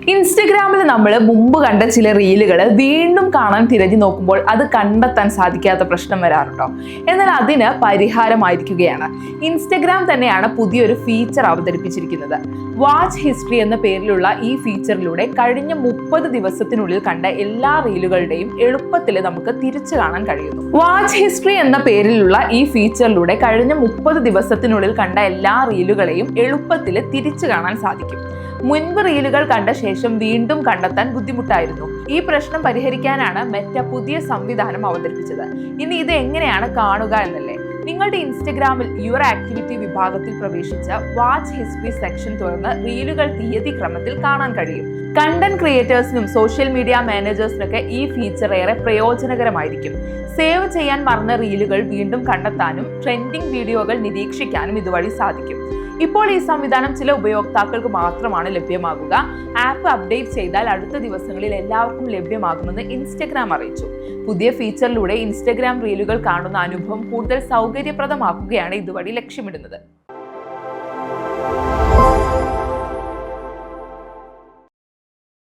ഇൻസ്റ്റഗ്രാമിൽ നമ്മൾ മുമ്പ് കണ്ട ചില റീലുകൾ വീണ്ടും കാണാൻ തിരഞ്ഞു നോക്കുമ്പോൾ അത് കണ്ടെത്താൻ സാധിക്കാത്ത പ്രശ്നം വരാറുണ്ടോ? എന്നാൽ അതിന് പരിഹാരമായിരിക്കുകയാണ്. ഇൻസ്റ്റഗ്രാം തന്നെയാണ് പുതിയൊരു ഫീച്ചർ അവതരിപ്പിച്ചിരിക്കുന്നത്. വാച്ച് ഹിസ്റ്ററി എന്ന പേരിലുള്ള ഈ ഫീച്ചറിലൂടെ കഴിഞ്ഞ 30 ദിവസത്തിനുള്ളിൽ കണ്ട എല്ലാ റീലുകളുടെയും എളുപ്പത്തിൽ നമുക്ക് തിരിച്ചു കാണാൻ കഴിയുന്നു. വാച്ച് ഹിസ്റ്ററി എന്ന പേരിലുള്ള ഈ ഫീച്ചറിലൂടെ കഴിഞ്ഞ 30 ദിവസത്തിനുള്ളിൽ കണ്ട എല്ലാ റീലുകളെയും എളുപ്പത്തിൽ തിരിച്ചു കാണാൻ സാധിക്കും. മുൻപ് റീലുകൾ കണ്ട ശേഷം വീണ്ടും കണ്ടെത്താൻ ബുദ്ധിമുട്ടായിരുന്നു. ഈ പ്രശ്നം പരിഹരിക്കാനാണ് മെറ്റ പുതിയ സംവിധാനം അവതരിപ്പിച്ചത്. ഇനി ഇത് എങ്ങനെയാണ് കാണുക എന്നല്ലേ? നിങ്ങളുടെ ഇൻസ്റ്റഗ്രാമിൽ യുവർ ആക്ടിവിറ്റി വിഭാഗത്തിൽ പ്രവേശിച്ച് വാച്ച് ഹിസ്റ്ററി സെക്ഷൻ തുറന്ന് റീലുകൾ തീയതി ക്രമത്തിൽ കാണാൻ കഴിയും. കണ്ടന്റ് ക്രിയേറ്റേഴ്സിനും സോഷ്യൽ മീഡിയ മാനേജേഴ്സിനൊക്കെ ഈ ഫീച്ചർ ഏറെ പ്രയോജനകരമായിരിക്കും. സേവ് ചെയ്യാൻ മറന്ന റീലുകൾ വീണ്ടും കണ്ടെത്താനും ട്രെൻഡിംഗ് വീഡിയോകൾ നിരീക്ഷിക്കാനും ഇതുവഴി സാധിക്കും. ഇപ്പോൾ ഈ സംവിധാനം ചില ഉപയോക്താക്കൾക്ക് മാത്രമാണ് ലഭ്യമാകുക. ആപ്പ് അപ്ഡേറ്റ് ചെയ്താൽ അടുത്ത ദിവസങ്ങളിൽ എല്ലാവർക്കും ലഭ്യമാകുമെന്ന് ഇൻസ്റ്റഗ്രാം അറിയിച്ചു. പുതിയ ഫീച്ചറിലൂടെ ഇൻസ്റ്റഗ്രാം റീലുകൾ കാണുന്ന അനുഭവം കൂടുതൽ സൗകര്യപ്രദമാക്കുകയാണ് ഇതുവഴി ലക്ഷ്യമിടുന്നത്.